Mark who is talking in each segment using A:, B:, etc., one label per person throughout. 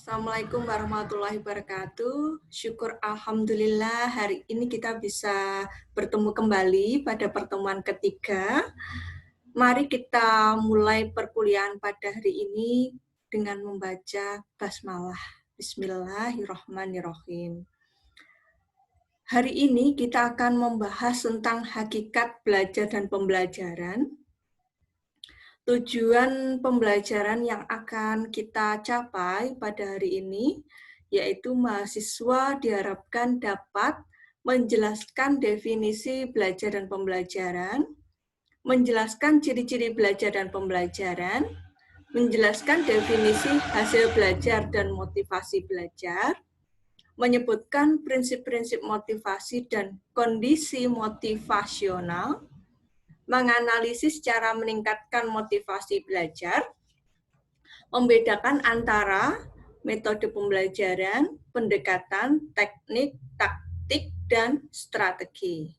A: Assalamualaikum warahmatullahi wabarakatuh. Syukur Alhamdulillah hari ini kita bisa bertemu kembali pada pertemuan ketiga. Mari kita mulai perkuliahan pada hari ini dengan membaca basmalah. Bismillahirrahmanirrahim. Hari ini kita akan membahas tentang hakikat belajar dan pembelajaran. Tujuan pembelajaran yang akan kita capai pada hari ini, yaitu mahasiswa diharapkan dapat menjelaskan definisi belajar dan pembelajaran, menjelaskan ciri-ciri belajar dan pembelajaran, menjelaskan definisi hasil belajar dan motivasi belajar, menyebutkan prinsip-prinsip motivasi dan kondisi motivasional, menganalisis cara meningkatkan motivasi belajar, membedakan antara metode pembelajaran, pendekatan, teknik, taktik, dan strategi.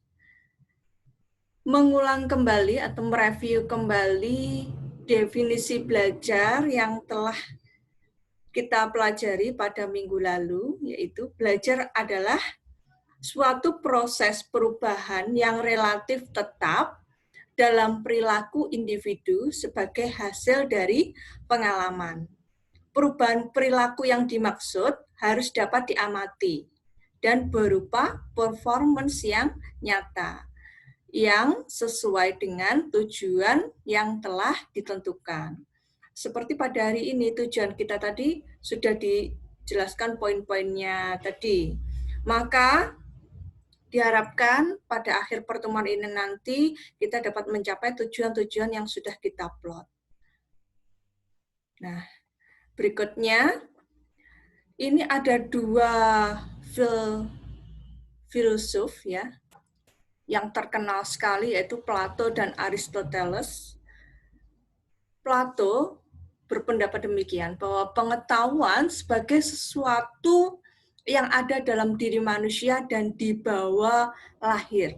A: Mengulang kembali atau mereview kembali definisi belajar yang telah kita pelajari pada minggu lalu, yaitu belajar adalah suatu proses perubahan yang relatif tetap dalam perilaku individu sebagai hasil dari pengalaman. Perubahan perilaku yang dimaksud harus dapat diamati dan berupa performance yang nyata, yang sesuai dengan tujuan yang telah ditentukan. Seperti pada hari ini, tujuan kita tadi sudah dijelaskan poin-poinnya tadi. Maka diharapkan pada akhir pertemuan ini nanti kita dapat mencapai tujuan-tujuan yang sudah kita plot. Nah, berikutnya ini ada dua filsuf ya yang terkenal sekali, yaitu Plato dan Aristoteles. Plato berpendapat demikian bahwa pengetahuan sebagai sesuatu yang ada dalam diri manusia dan dibawa lahir.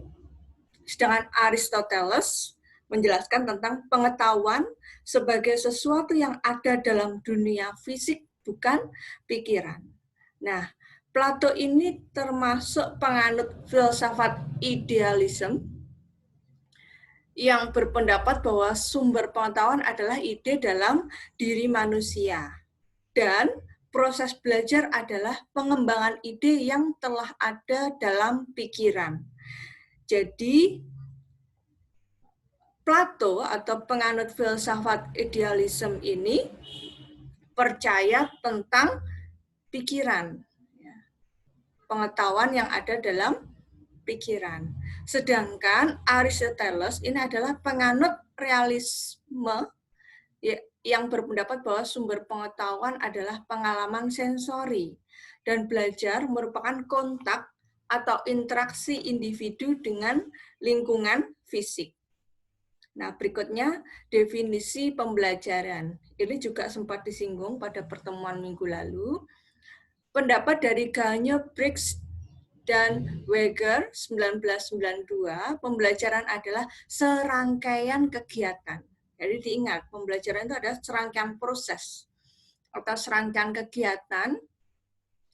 A: Sedangkan Aristoteles menjelaskan tentang pengetahuan sebagai sesuatu yang ada dalam dunia fisik, bukan pikiran. Nah, Plato ini termasuk penganut filsafat idealisme yang berpendapat bahwa sumber pengetahuan adalah ide dalam diri manusia. Dan proses belajar adalah pengembangan ide yang telah ada dalam pikiran. Jadi, Plato atau penganut filsafat idealisme ini percaya tentang pikiran, pengetahuan yang ada dalam pikiran. Sedangkan Aristoteles ini adalah penganut realisme yang berpendapat bahwa sumber pengetahuan adalah pengalaman sensori dan belajar merupakan kontak atau interaksi individu dengan lingkungan fisik. Nah, berikutnya definisi pembelajaran. Ini juga sempat disinggung pada pertemuan minggu lalu. Pendapat dari Gagne, Briggs, dan Weger 1992, pembelajaran adalah serangkaian kegiatan. Jadi diingat, pembelajaran itu adalah serangkaian proses atau serangkaian kegiatan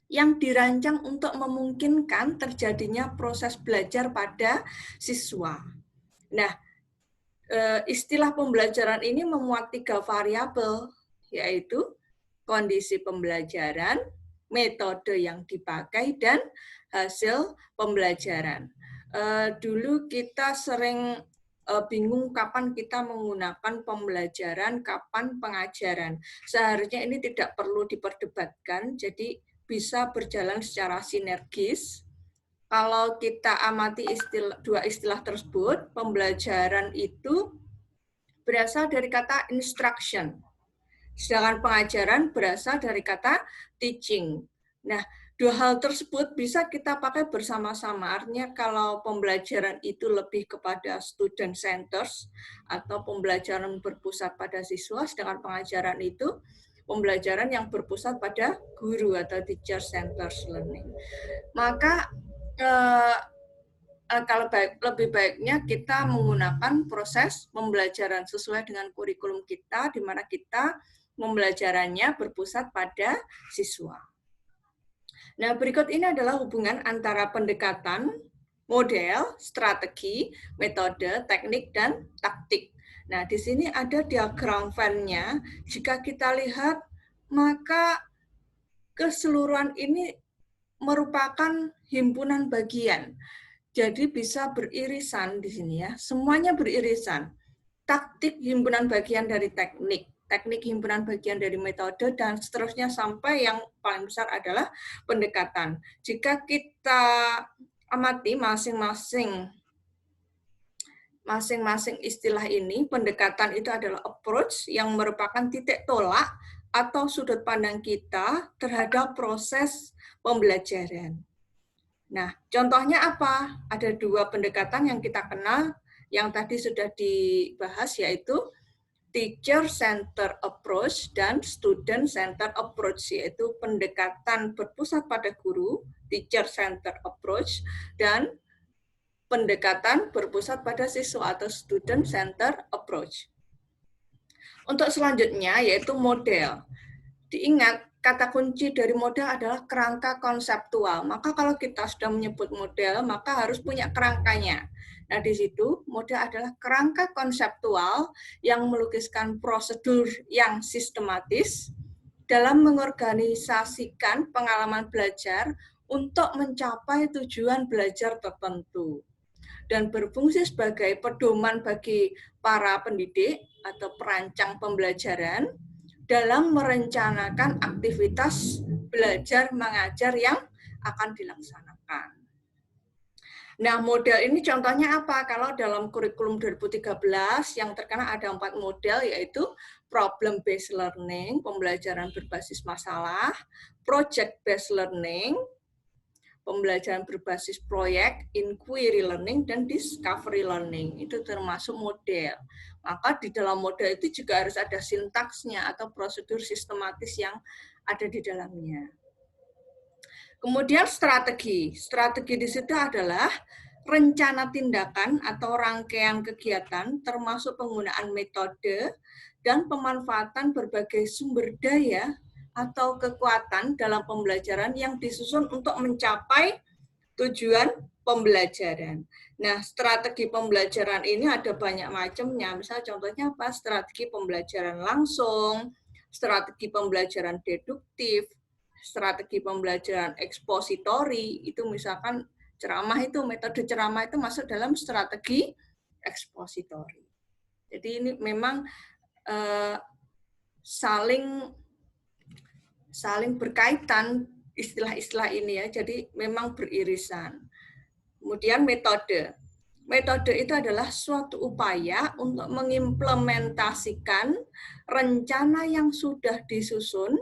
A: yang dirancang untuk memungkinkan terjadinya proses belajar pada siswa. Nah, istilah pembelajaran ini memuat 3 variabel, yaitu kondisi pembelajaran, metode yang dipakai, dan hasil pembelajaran. Dulu kita sering bingung kapan kita menggunakan pembelajaran, kapan pengajaran. Seharusnya ini tidak perlu diperdebatkan, jadi bisa berjalan secara sinergis. Kalau kita amati dua istilah tersebut, pembelajaran itu berasal dari kata instruction, sedangkan pengajaran berasal dari kata teaching. Nah, dua hal tersebut bisa kita pakai bersama-sama. Artinya kalau pembelajaran itu lebih kepada student centers atau pembelajaran berpusat pada siswa, sedangkan pengajaran itu pembelajaran yang berpusat pada guru atau teacher centers learning. Maka kalau lebih baiknya kita menggunakan proses pembelajaran sesuai dengan kurikulum kita, di mana kita pembelajarannya berpusat pada siswa. Nah, berikut ini adalah hubungan antara pendekatan, model, strategi, metode, teknik, dan taktik. Nah, di sini ada diagram Venn-nya. Jika kita lihat, maka keseluruhan ini merupakan himpunan bagian. Jadi bisa beririsan di sini ya. Semuanya beririsan. Taktik himpunan bagian dari teknik, teknik himpunan bagian dari metode, dan seterusnya sampai yang paling besar adalah pendekatan. Jika kita amati masing-masing istilah ini, pendekatan itu adalah approach yang merupakan titik tolak atau sudut pandang kita terhadap proses pembelajaran. Nah, contohnya apa? Ada dua pendekatan yang kita kenal, yang tadi sudah dibahas, yaitu teacher-centered approach dan student-centered approach, yaitu pendekatan berpusat pada guru, teacher-centered approach, dan pendekatan berpusat pada siswa atau student-centered approach. Untuk selanjutnya, yaitu model. Diingat, kata kunci dari model adalah kerangka konseptual. Maka kalau kita sudah menyebut model, maka harus punya kerangkanya. Nah, di situ model adalah kerangka konseptual yang melukiskan prosedur yang sistematis dalam mengorganisasikan pengalaman belajar untuk mencapai tujuan belajar tertentu dan berfungsi sebagai pedoman bagi para pendidik atau perancang pembelajaran dalam merencanakan aktivitas belajar mengajar yang akan dilaksanakan. Nah, model ini contohnya apa? Kalau dalam kurikulum 2013 yang terkenal ada 4 model, yaitu problem based learning, pembelajaran berbasis masalah, project based learning, pembelajaran berbasis proyek, inquiry learning, dan discovery learning. Itu termasuk model. Maka di dalam model itu juga harus ada sintaksnya atau prosedur sistematis yang ada di dalamnya. Kemudian strategi. Strategi di situ adalah rencana tindakan atau rangkaian kegiatan termasuk penggunaan metode dan pemanfaatan berbagai sumber daya atau kekuatan dalam pembelajaran yang disusun untuk mencapai tujuan pembelajaran. Nah, strategi pembelajaran ini ada banyak macamnya. Misal contohnya apa? Strategi pembelajaran langsung, strategi pembelajaran deduktif, strategi pembelajaran ekspositori, itu misalkan ceramah itu, metode ceramah itu masuk dalam strategi ekspositori. Jadi ini memang saling berkaitan istilah-istilah ini ya, jadi memang beririsan. Kemudian metode. Metode itu adalah suatu upaya untuk mengimplementasikan rencana yang sudah disusun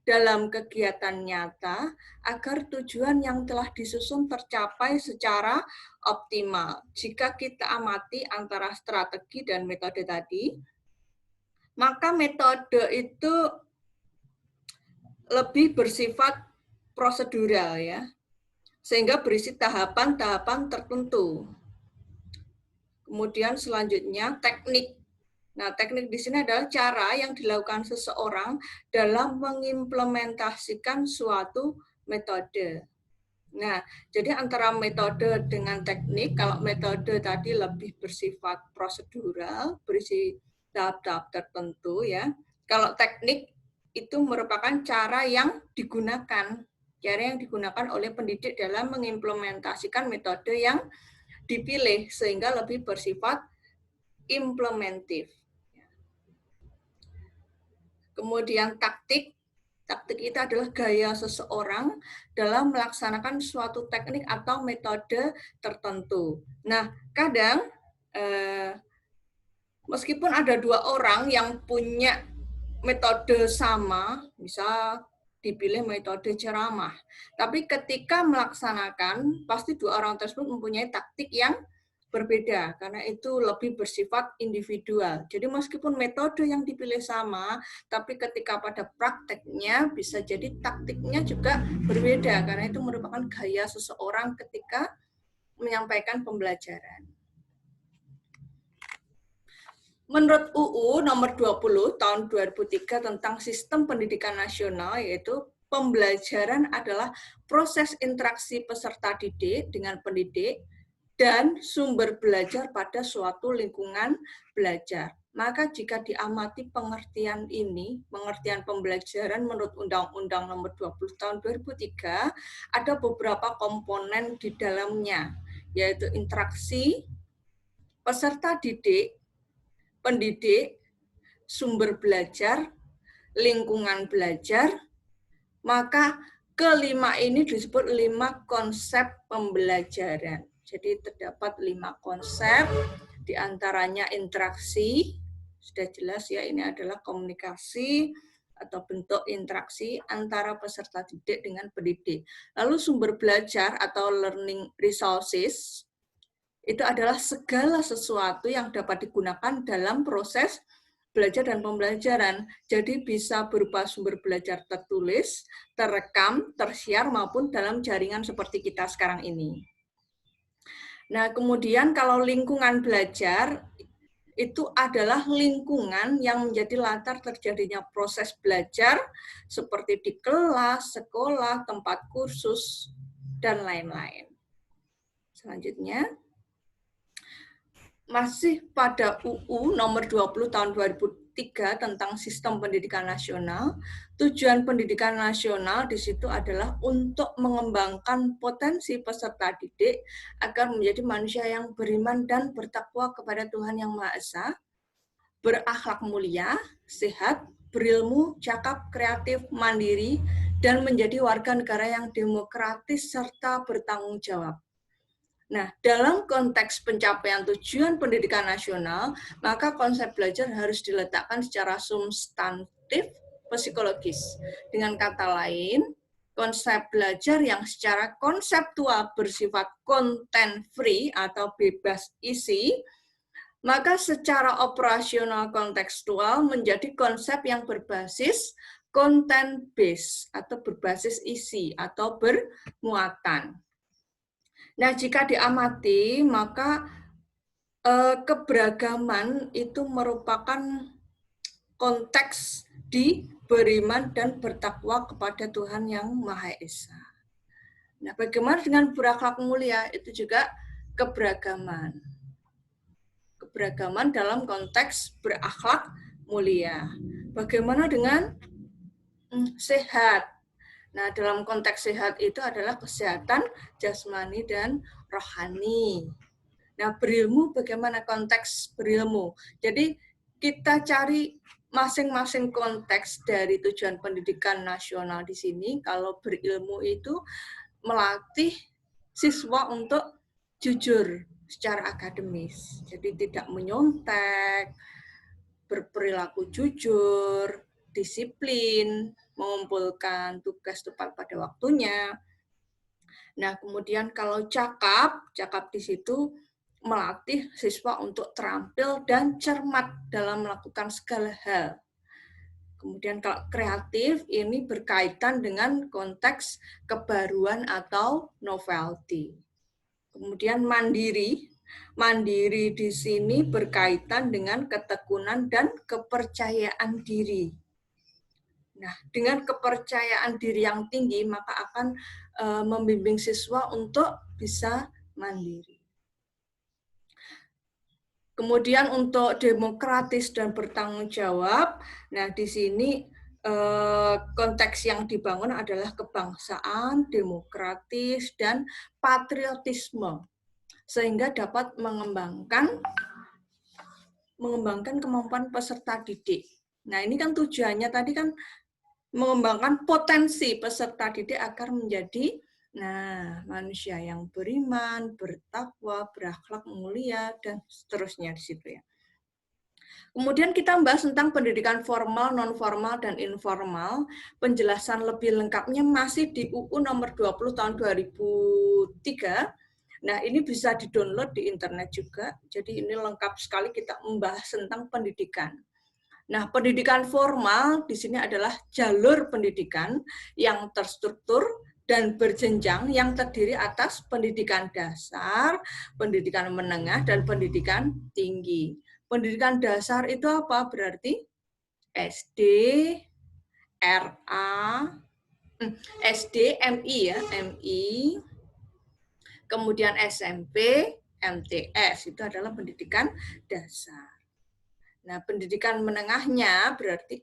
A: dalam kegiatan nyata agar tujuan yang telah disusun tercapai secara optimal. Jika kita amati antara strategi dan metode tadi, maka metode itu lebih bersifat prosedural ya, sehingga berisi tahapan-tahapan tertentu. Kemudian selanjutnya teknik. Nah, teknik di sini adalah cara yang dilakukan seseorang dalam mengimplementasikan suatu metode. Nah, jadi antara metode dengan teknik, kalau metode tadi lebih bersifat prosedural, berisi tahap-tahap tertentu ya. Kalau teknik itu merupakan cara yang digunakan oleh pendidik dalam mengimplementasikan metode yang dipilih sehingga lebih bersifat implementif. Kemudian taktik. Taktik itu adalah gaya seseorang dalam melaksanakan suatu teknik atau metode tertentu. Nah, kadang meskipun ada dua orang yang punya metode sama, bisa dipilih metode ceramah. Tapi ketika melaksanakan, pasti dua orang tersebut mempunyai taktik yang berbeda, karena itu lebih bersifat individual. Jadi meskipun metode yang dipilih sama, tapi ketika pada prakteknya bisa jadi taktiknya juga berbeda, karena itu merupakan gaya seseorang ketika menyampaikan pembelajaran. Menurut UU nomor 20 tahun 2003 tentang Sistem Pendidikan Nasional, yaitu pembelajaran adalah proses interaksi peserta didik dengan pendidik dan sumber belajar pada suatu lingkungan belajar. Maka jika diamati pengertian ini, pengertian pembelajaran menurut Undang-Undang nomor 20 tahun 2003, ada beberapa komponen di dalamnya, yaitu interaksi, peserta didik, pendidik, sumber belajar, lingkungan belajar, maka kelima ini disebut 5 konsep pembelajaran. Jadi terdapat 5 konsep, diantaranya interaksi, sudah jelas ya, ini adalah komunikasi atau bentuk interaksi antara peserta didik dengan pendidik. Lalu sumber belajar atau learning resources, itu adalah segala sesuatu yang dapat digunakan dalam proses belajar dan pembelajaran. Jadi bisa berupa sumber belajar tertulis, terekam, tersiar, maupun dalam jaringan seperti kita sekarang ini. Nah, kemudian kalau lingkungan belajar, itu adalah lingkungan yang menjadi latar terjadinya proses belajar, seperti di kelas, sekolah, tempat kursus, dan lain-lain. Selanjutnya, masih pada UU nomor 20 tahun 2003 tentang Sistem Pendidikan Nasional, tujuan pendidikan nasional di situ adalah untuk mengembangkan potensi peserta didik agar menjadi manusia yang beriman dan bertakwa kepada Tuhan Yang Maha Esa, berakhlak mulia, sehat, berilmu, cakap, kreatif, mandiri, dan menjadi warga negara yang demokratis serta bertanggung jawab. Nah, dalam konteks pencapaian tujuan pendidikan nasional, maka konsep belajar harus diletakkan secara substantif psikologis. Dengan kata lain, konsep belajar yang secara konseptual bersifat content free atau bebas isi, maka secara operasional kontekstual menjadi konsep yang berbasis content based atau berbasis isi atau bermuatan. Nah, jika diamati, maka keberagaman itu merupakan konteks di beriman dan bertakwa kepada Tuhan Yang Maha Esa. Nah, bagaimana dengan berakhlak mulia? Itu juga keberagaman. Keberagaman dalam konteks berakhlak mulia. Bagaimana dengan sehat? Nah, dalam konteks sehat itu adalah kesehatan jasmani dan rohani. Nah, berilmu, bagaimana konteks berilmu? Jadi, kita cari masing-masing konteks dari tujuan pendidikan nasional di sini. Kalau berilmu itu melatih siswa untuk jujur secara akademis. Jadi, tidak menyontek, berperilaku jujur, disiplin, mengumpulkan tugas tepat pada waktunya. Nah, kemudian kalau cakap di situ melatih siswa untuk terampil dan cermat dalam melakukan segala hal. Kemudian kalau kreatif, ini berkaitan dengan konteks kebaruan atau novelty. Kemudian mandiri di sini berkaitan dengan ketekunan dan kepercayaan diri. Nah, dengan kepercayaan diri yang tinggi, maka akan membimbing siswa untuk bisa mandiri. Kemudian untuk demokratis dan bertanggung jawab, nah di sini konteks yang dibangun adalah kebangsaan, demokratis, dan patriotisme, sehingga dapat mengembangkan kemampuan peserta didik. Nah, ini kan tujuannya tadi kan mengembangkan potensi peserta didik agar menjadi manusia yang beriman, bertakwa, berakhlak mulia, dan seterusnya di situ ya. Kemudian kita membahas tentang pendidikan formal, non-formal, dan informal. Penjelasan lebih lengkapnya masih di UU nomor 20 tahun 2003. Nah, ini bisa di-download di internet juga. Jadi ini lengkap sekali kita membahas tentang pendidikan. Nah, pendidikan formal di sini adalah jalur pendidikan yang terstruktur dan berjenjang yang terdiri atas pendidikan dasar, pendidikan menengah, dan pendidikan tinggi. Pendidikan dasar itu apa? Berarti SD, RA, SD, MI ya, MI, kemudian SMP, MTS, itu adalah pendidikan dasar. Nah, pendidikan menengahnya berarti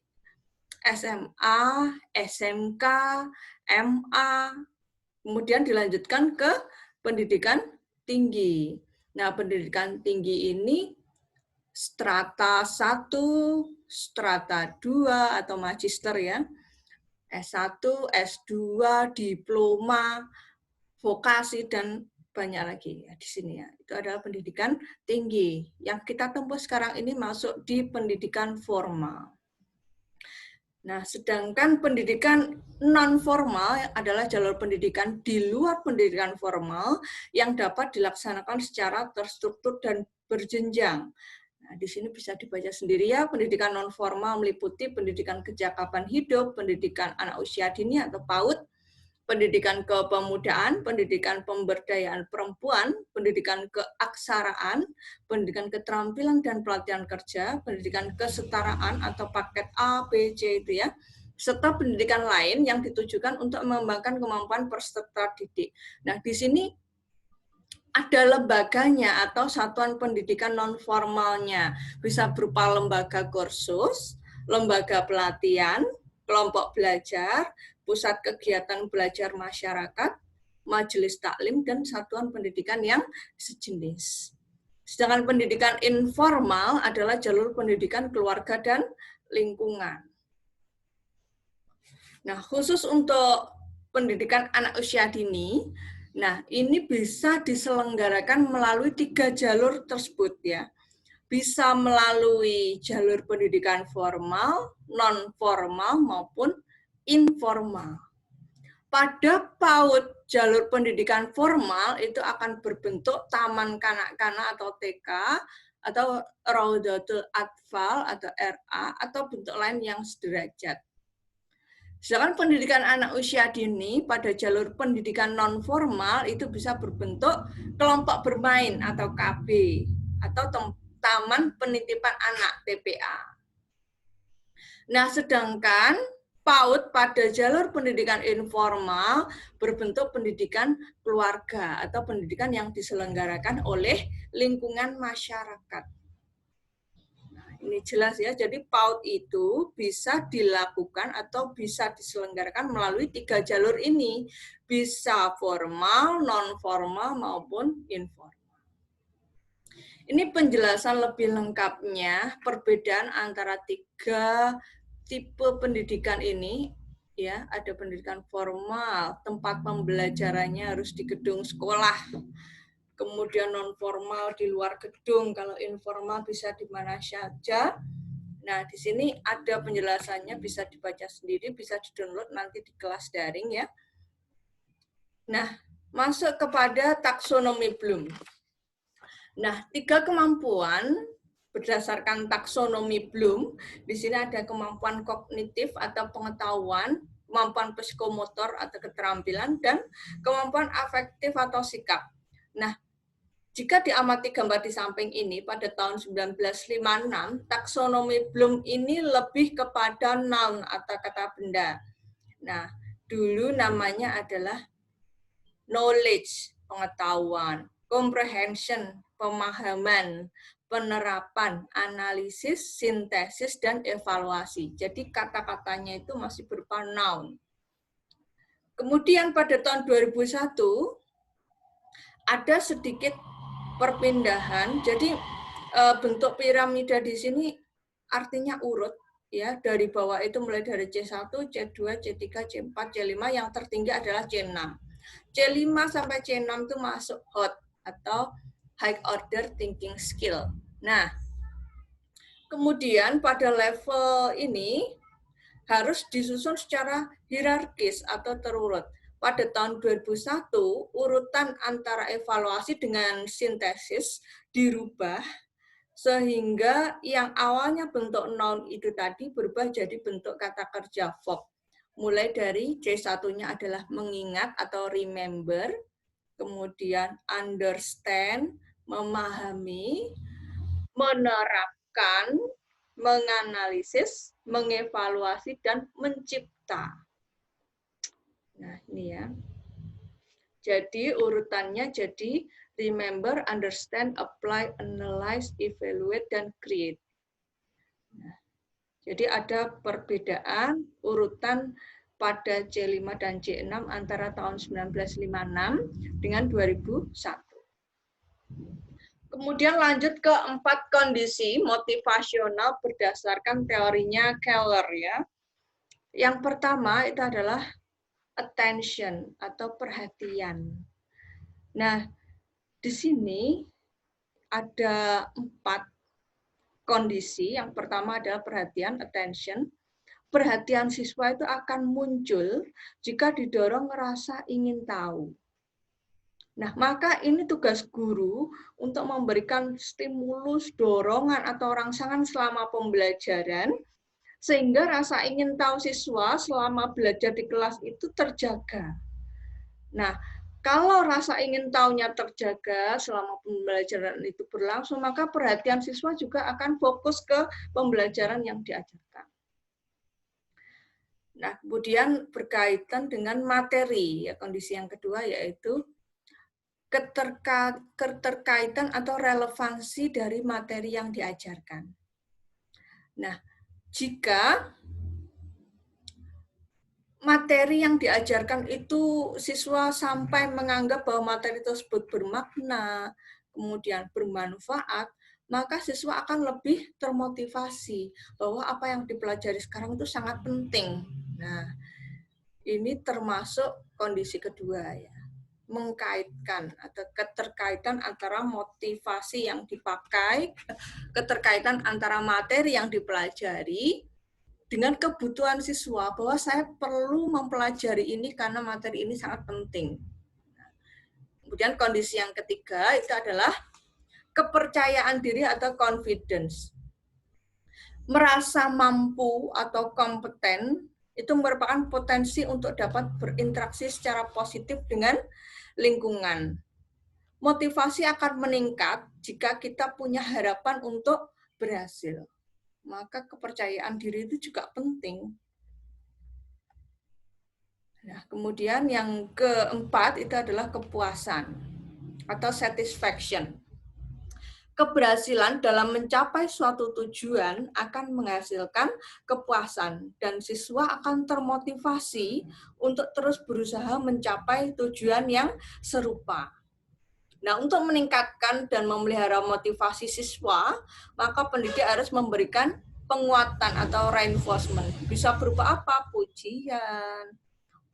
A: SMA, SMK, MA, kemudian dilanjutkan ke pendidikan tinggi. Nah, pendidikan tinggi ini strata 1, strata 2 atau magister ya. S1, S2, diploma, vokasi dan banyak lagi ya di sini ya. Itu adalah pendidikan tinggi. Yang kita tempuh sekarang ini masuk di pendidikan formal. Nah, sedangkan pendidikan non formal adalah jalur pendidikan di luar pendidikan formal yang dapat dilaksanakan secara terstruktur dan berjenjang. Nah, di sini bisa dibaca sendiri ya, pendidikan non formal meliputi pendidikan kecakapan hidup, pendidikan anak usia dini atau PAUD, pendidikan kepemudaan, pendidikan pemberdayaan perempuan, pendidikan keaksaraan, pendidikan keterampilan dan pelatihan kerja, pendidikan kesetaraan atau paket A, B, C itu ya, serta pendidikan lain yang ditujukan untuk mengembangkan kemampuan peserta didik. Nah, di sini ada lembaganya atau satuan pendidikan non formalnya. Bisa berupa lembaga kursus, lembaga pelatihan, kelompok belajar, pusat kegiatan belajar masyarakat, majelis taklim, dan satuan pendidikan yang sejenis. Sedangkan pendidikan informal adalah jalur pendidikan keluarga dan lingkungan. Nah, khusus untuk pendidikan anak usia dini, nah ini bisa diselenggarakan melalui 3 jalur tersebut ya. Bisa melalui jalur pendidikan formal, non formal maupun informal. Pada PAUD jalur pendidikan formal itu akan berbentuk taman kanak-kanak atau TK atau Raudatul Atfal atau RA atau bentuk lain yang sederajat. Sedangkan pendidikan anak usia dini pada jalur pendidikan non formal itu bisa berbentuk kelompok bermain atau KB atau taman penitipan anak TPA. Nah, sedangkan PAUD pada jalur pendidikan informal berbentuk pendidikan keluarga atau pendidikan yang diselenggarakan oleh lingkungan masyarakat. Nah, ini jelas ya, jadi PAUD itu bisa dilakukan atau bisa diselenggarakan melalui 3 jalur ini. Bisa formal, non formal maupun informal. Ini penjelasan lebih lengkapnya perbedaan antara 3 tipe pendidikan ini ya. Ada pendidikan formal, tempat pembelajarannya harus di gedung sekolah. Kemudian non formal di luar gedung, kalau informal bisa di mana saja. Nah, di sini ada penjelasannya, bisa dibaca sendiri, bisa di-download nanti di kelas daring ya. Nah, masuk kepada taksonomi Bloom. Nah, 3 kemampuan berdasarkan taksonomi Bloom, di sini ada kemampuan kognitif atau pengetahuan, kemampuan psikomotor atau keterampilan, dan kemampuan afektif atau sikap. Nah, jika diamati gambar di samping ini, pada tahun 1956, taksonomi Bloom ini lebih kepada noun atau kata benda. Nah, dulu namanya adalah knowledge, pengetahuan, comprehension, pemahaman, penerapan, analisis, sintesis, dan evaluasi. Jadi kata-katanya itu masih berupa noun. Kemudian pada tahun 2001, ada sedikit perpindahan. Jadi bentuk piramida di sini artinya urut. Ya, dari bawah itu mulai dari C1, C2, C3, C4, C5, yang tertinggi adalah C6. C5 sampai C6 itu masuk hot atau high order thinking skill. Nah, kemudian pada level ini harus disusun secara hierarkis atau terurut. Pada tahun 2001, urutan antara evaluasi dengan sintesis dirubah sehingga yang awalnya bentuk noun itu tadi berubah jadi bentuk kata kerja verb. Mulai dari C1-nya adalah mengingat atau remember, kemudian understand, memahami, menerap, menemukan, menganalisis, mengevaluasi, dan mencipta. Nah, ini ya. Jadi urutannya jadi remember, understand, apply, analyze, evaluate, dan create. Nah, jadi ada perbedaan urutan pada C5 dan C6 antara tahun 1956 dengan 2001. Kemudian lanjut ke 4 kondisi motivasional berdasarkan teorinya Keller ya. Yang pertama itu adalah attention atau perhatian. Nah, di sini ada 4 kondisi. Yang pertama adalah perhatian, attention. Perhatian siswa itu akan muncul jika didorong rasa ingin tahu. Nah, maka ini tugas guru untuk memberikan stimulus, dorongan, atau rangsangan selama pembelajaran, sehingga rasa ingin tahu siswa selama belajar di kelas itu terjaga. Nah, kalau rasa ingin tahunya terjaga selama pembelajaran itu berlangsung, maka perhatian siswa juga akan fokus ke pembelajaran yang diajarkan. Nah, kemudian berkaitan dengan materi, ya, kondisi yang kedua yaitu keterkaitan atau relevansi dari materi yang diajarkan. Nah, jika materi yang diajarkan itu siswa sampai menganggap bahwa materi tersebut bermakna, kemudian bermanfaat, maka siswa akan lebih termotivasi bahwa apa yang dipelajari sekarang itu sangat penting. Nah, ini termasuk kondisi kedua ya. Mengkaitkan atau keterkaitan antara motivasi yang dipakai, keterkaitan antara materi yang dipelajari dengan kebutuhan siswa bahwa saya perlu mempelajari ini karena materi ini sangat penting. Kemudian kondisi yang ketiga itu adalah kepercayaan diri atau confidence. Merasa mampu atau kompeten itu merupakan potensi untuk dapat berinteraksi secara positif dengan lingkungan. Motivasi akan meningkat jika kita punya harapan untuk berhasil. Maka kepercayaan diri itu juga penting. Nah, kemudian yang keempat itu adalah kepuasan atau satisfaction. Keberhasilan dalam mencapai suatu tujuan akan menghasilkan kepuasan dan siswa akan termotivasi untuk terus berusaha mencapai tujuan yang serupa. Nah, untuk meningkatkan dan memelihara motivasi siswa, maka pendidik harus memberikan penguatan atau reinforcement. Bisa berupa apa? Pujian,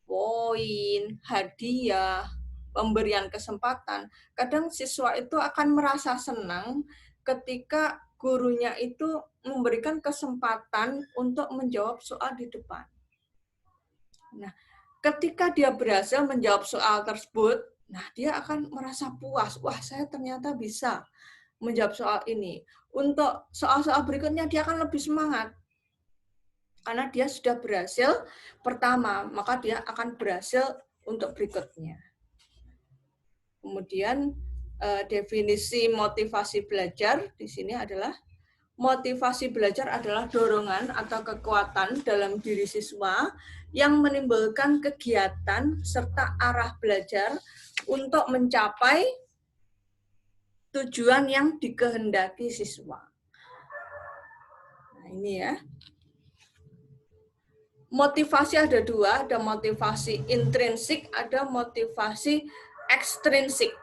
A: poin, hadiah, pemberian kesempatan. Kadang siswa itu akan merasa senang ketika gurunya itu memberikan kesempatan untuk menjawab soal di depan. Nah, ketika dia berhasil menjawab soal tersebut, nah dia akan merasa puas. Wah, saya ternyata bisa menjawab soal ini. Untuk soal-soal berikutnya dia akan lebih semangat. Karena dia sudah berhasil pertama, maka dia akan berhasil untuk berikutnya. Kemudian definisi motivasi belajar di sini adalah motivasi belajar adalah dorongan atau kekuatan dalam diri siswa yang menimbulkan kegiatan serta arah belajar untuk mencapai tujuan yang dikehendaki siswa. Nah, ini ya. Motivasi ada dua, ada motivasi intrinsik, ada motivasi ekstrinsik.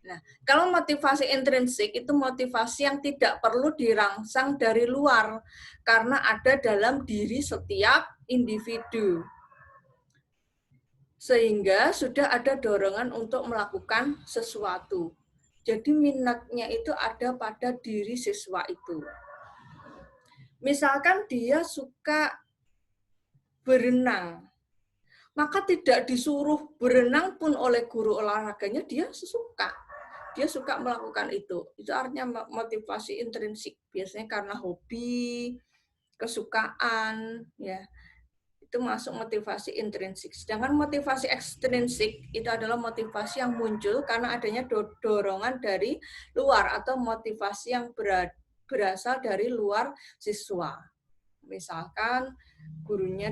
A: Nah, kalau motivasi intrinsik itu motivasi yang tidak perlu dirangsang dari luar karena ada dalam diri setiap individu. Sehingga sudah ada dorongan untuk melakukan sesuatu. Jadi minatnya itu ada pada diri siswa itu. Misalkan dia suka berenang, maka tidak disuruh berenang pun oleh guru olahraganya, dia suka. Dia suka melakukan itu. Itu artinya motivasi intrinsik. Biasanya karena hobi, kesukaan, ya. Itu masuk motivasi intrinsik. Sedangkan motivasi ekstrinsik itu adalah motivasi yang muncul karena adanya dorongan dari luar atau motivasi yang berasal dari luar siswa. Misalkan gurunya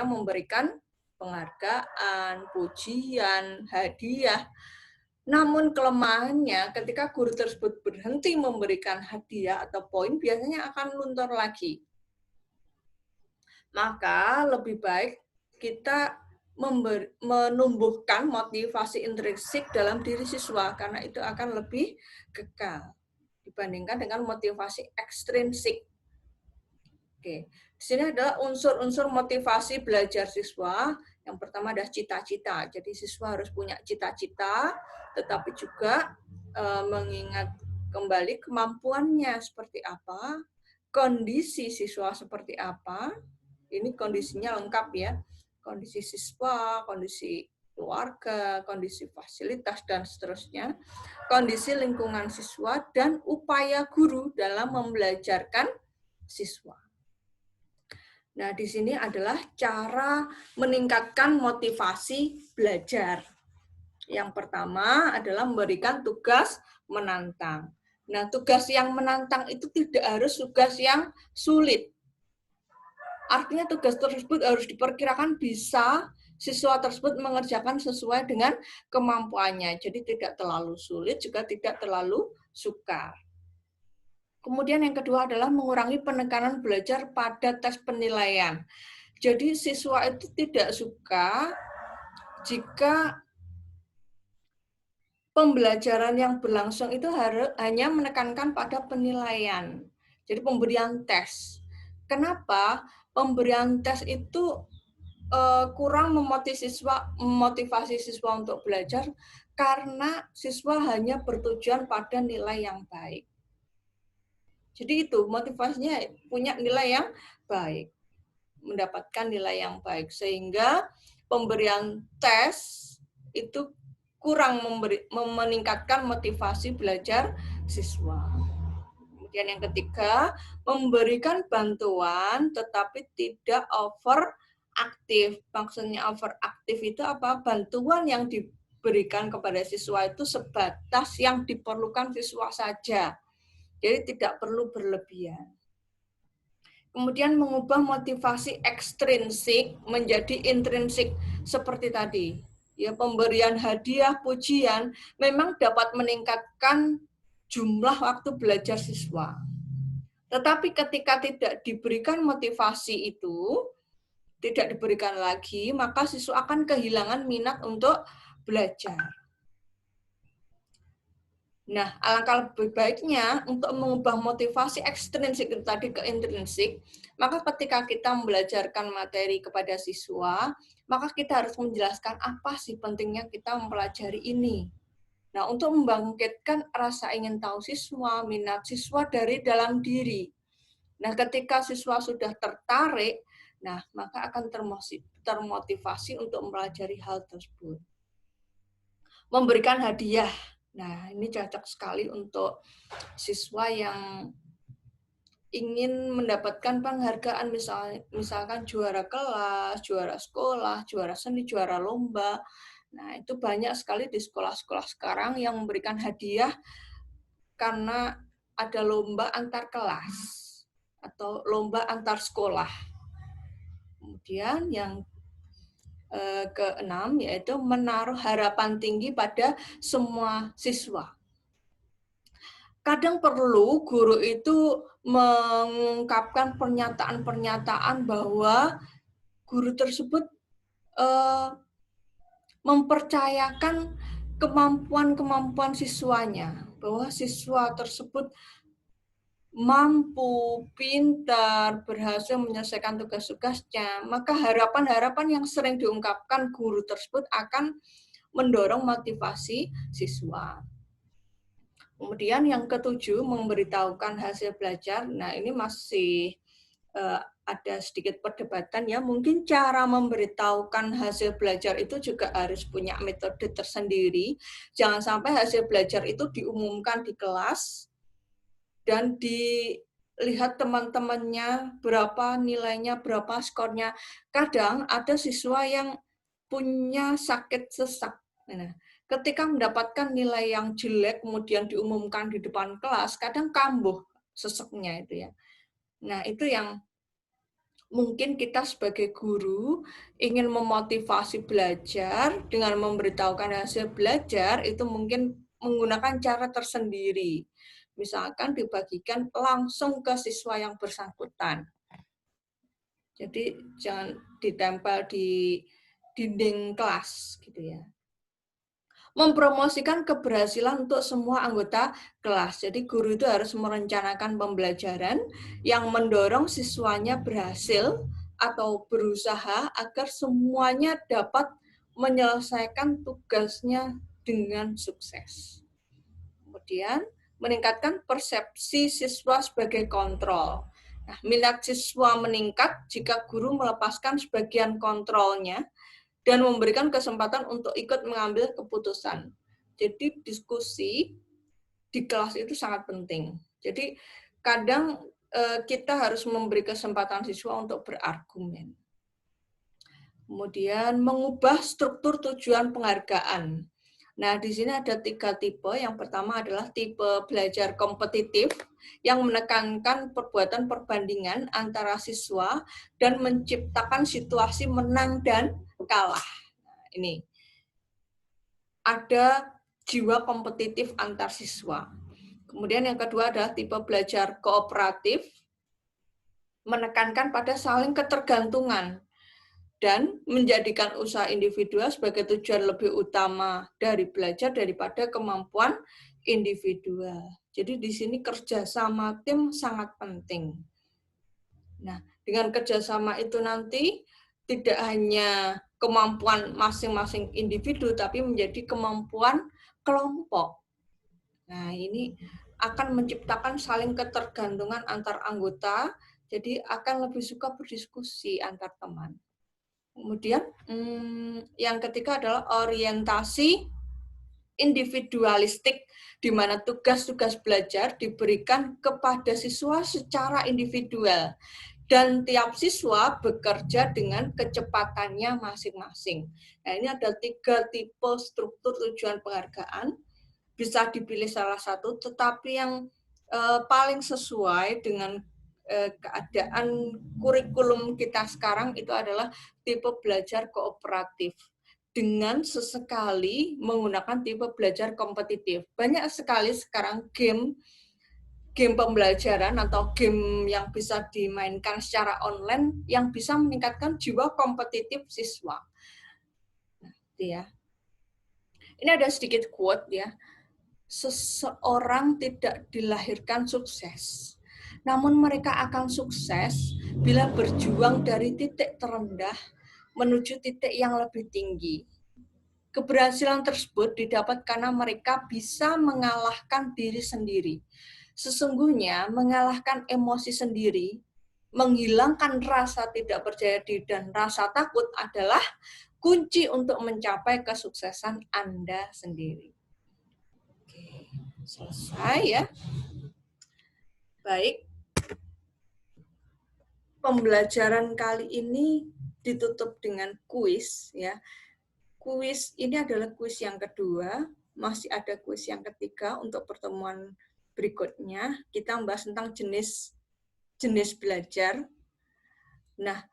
A: memberikan penghargaan, pujian, hadiah. Namun kelemahannya ketika guru tersebut berhenti memberikan hadiah atau poin, biasanya akan luntur lagi. Maka lebih baik kita menumbuhkan motivasi intrinsik dalam diri siswa, karena itu akan lebih kekal dibandingkan dengan motivasi ekstrinsik. Oke, di sini adalah unsur-unsur motivasi belajar siswa. Yang pertama adalah cita-cita. Jadi siswa harus punya cita-cita, tetapi juga mengingat kembali kemampuannya seperti apa, kondisi siswa seperti apa. Ini kondisinya lengkap ya. Kondisi siswa, kondisi keluarga, kondisi fasilitas, dan seterusnya. Kondisi lingkungan siswa, dan upaya guru dalam membelajarkan siswa. Nah, di sini adalah cara meningkatkan motivasi belajar. Yang pertama adalah memberikan tugas menantang. Nah, tugas yang menantang itu tidak harus tugas yang sulit. Artinya tugas tersebut harus diperkirakan bisa siswa tersebut mengerjakan sesuai dengan kemampuannya. Jadi tidak terlalu sulit, juga tidak terlalu sukar. Kemudian yang kedua adalah mengurangi penekanan belajar pada tes penilaian. Jadi siswa itu tidak suka jika pembelajaran yang berlangsung itu hanya menekankan pada penilaian. Jadi pemberian tes. Kenapa? Pemberian tes itu kurang memotivasi siswa untuk belajar karena siswa hanya bertujuan pada nilai yang baik. Jadi itu motivasinya punya nilai yang baik, mendapatkan nilai yang baik, sehingga pemberian tes itu kurang meningkatkan motivasi belajar siswa. Kemudian yang ketiga, memberikan bantuan tetapi tidak overaktif. Maksudnya overaktif itu apa? Bantuan yang diberikan kepada siswa itu sebatas yang diperlukan siswa saja. Jadi tidak perlu berlebihan. Kemudian mengubah motivasi ekstrinsik menjadi intrinsik seperti tadi. Ya, pemberian hadiah, pujian memang dapat meningkatkan jumlah waktu belajar siswa. Tetapi ketika tidak diberikan motivasi itu, tidak diberikan lagi, maka siswa akan kehilangan minat untuk belajar. Nah, alangkah lebih baiknya untuk mengubah motivasi ekstrinsik itu tadi ke intrinsik, maka ketika kita membelajarkan materi kepada siswa, maka kita harus menjelaskan apa sih pentingnya kita mempelajari ini. Nah, untuk membangkitkan rasa ingin tahu siswa, minat siswa dari dalam diri. Nah, ketika siswa sudah tertarik, nah maka akan termotivasi untuk mempelajari hal tersebut. Memberikan hadiah. Nah, ini cocok sekali untuk siswa yang ingin mendapatkan penghargaan, misalkan juara kelas, juara sekolah, juara seni, juara lomba. Nah, itu banyak sekali di sekolah-sekolah sekarang yang memberikan hadiah karena ada lomba antar kelas atau lomba antar sekolah. Kemudian yang keenam yaitu menaruh harapan tinggi pada semua siswa. Kadang perlu guru itu mengungkapkan pernyataan-pernyataan bahwa guru tersebut mempercayakan kemampuan-kemampuan siswanya, bahwa siswa tersebut mampu, pintar, berhasil menyelesaikan tugas-tugasnya, maka harapan-harapan yang sering diungkapkan guru tersebut akan mendorong motivasi siswa. Kemudian yang ketujuh, memberitahukan hasil belajar. Nah, ini masih ada sedikit perdebatan ya. Mungkin cara memberitahukan hasil belajar itu juga harus punya metode tersendiri. Jangan sampai hasil belajar itu diumumkan di kelas dan dilihat teman-temannya berapa nilainya, berapa skornya. Kadang ada siswa yang punya sakit sesak. Nah, Ketika mendapatkan nilai yang jelek, kemudian diumumkan di depan kelas, kadang kambuh seseknya itu ya. Nah, itu yang mungkin kita sebagai guru ingin memotivasi belajar dengan memberitahukan hasil belajar, itu mungkin menggunakan cara tersendiri. Misalkan dibagikan langsung ke siswa yang bersangkutan. Jadi jangan ditempel di dinding kelas gitu ya. Mempromosikan keberhasilan untuk semua anggota kelas. Jadi guru itu harus merencanakan pembelajaran yang mendorong siswanya berhasil atau berusaha agar semuanya dapat menyelesaikan tugasnya dengan sukses. Kemudian meningkatkan persepsi siswa sebagai kontrol. Nah, minat siswa meningkat jika guru melepaskan sebagian kontrolnya dan memberikan kesempatan untuk ikut mengambil keputusan. Jadi diskusi di kelas itu sangat penting. Jadi kadang kita harus memberi kesempatan siswa untuk berargumen. Kemudian mengubah struktur tujuan penghargaan. Nah, di sini ada 3 tipe. Yang pertama adalah tipe belajar kompetitif yang menekankan perbuatan perbandingan antara siswa dan menciptakan situasi menang dan kalah. Nah, ini ada jiwa kompetitif antar siswa. Kemudian yang kedua adalah tipe belajar kooperatif, menekankan pada saling ketergantungan dan menjadikan usaha individual sebagai tujuan lebih utama dari belajar daripada kemampuan individual. Jadi di sini kerjasama tim sangat penting. Nah, dengan kerjasama itu nanti tidak hanya kemampuan masing-masing individu, tapi menjadi kemampuan kelompok. Nah, ini akan menciptakan saling ketergantungan antar anggota, jadi akan lebih suka berdiskusi antar teman. Kemudian yang ketiga adalah orientasi individualistik, di mana tugas-tugas belajar diberikan kepada siswa secara individual dan tiap siswa bekerja dengan kecepatannya masing-masing. Nah, ini ada 3 tipe struktur tujuan penghargaan. Bisa dipilih salah satu, tetapi yang paling sesuai dengan keadaan kurikulum kita sekarang itu adalah tipe belajar kooperatif dengan sesekali menggunakan tipe belajar kompetitif. Banyak sekali sekarang game pembelajaran atau game yang bisa dimainkan secara online yang bisa meningkatkan jiwa kompetitif siswa. Nah, ya. Ini ada sedikit quote ya. Seseorang tidak dilahirkan sukses, namun mereka akan sukses bila berjuang dari titik terendah menuju titik yang lebih tinggi. Keberhasilan tersebut didapat karena mereka bisa mengalahkan diri sendiri. Sesungguhnya mengalahkan emosi sendiri, menghilangkan rasa tidak percaya diri dan rasa takut adalah kunci untuk mencapai kesuksesan Anda sendiri. Selesai ya. Baik. Pembelajaran kali ini ditutup dengan kuis ya. Kuis ini adalah kuis yang kedua, masih ada kuis yang ketiga untuk pertemuan berikutnya. Kita membahas tentang jenis belajar. Nah,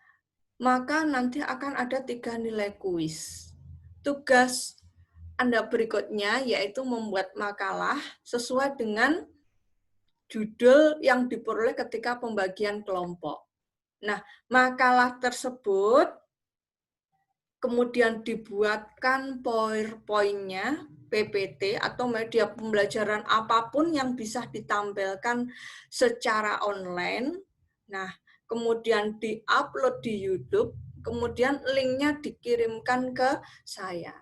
A: maka nanti akan ada 3 nilai kuis. Tugas Anda berikutnya yaitu membuat makalah sesuai dengan judul yang diperoleh ketika pembagian kelompok. Nah, makalah tersebut kemudian dibuatkan PowerPoint-nya, PPT, atau media pembelajaran apapun yang bisa ditampilkan secara online. Nah, kemudian di-upload di YouTube, kemudian link-nya dikirimkan ke saya.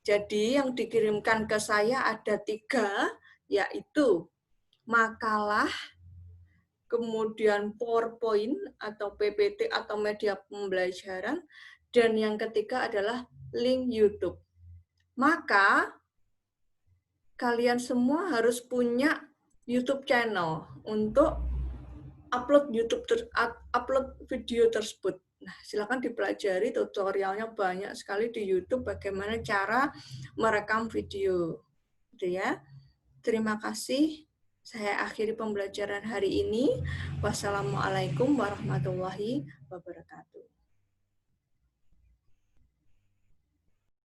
A: Jadi yang dikirimkan ke saya ada 3, yaitu makalah, kemudian PowerPoint atau PPT atau media pembelajaran, dan yang ketiga adalah link YouTube. Maka kalian semua harus punya YouTube channel untuk upload video tersebut. Nah, silakan dipelajari, tutorialnya banyak sekali di YouTube bagaimana cara merekam video. Gitu ya. Terima kasih. Saya akhiri pembelajaran hari ini. Wassalamualaikum warahmatullahi wabarakatuh.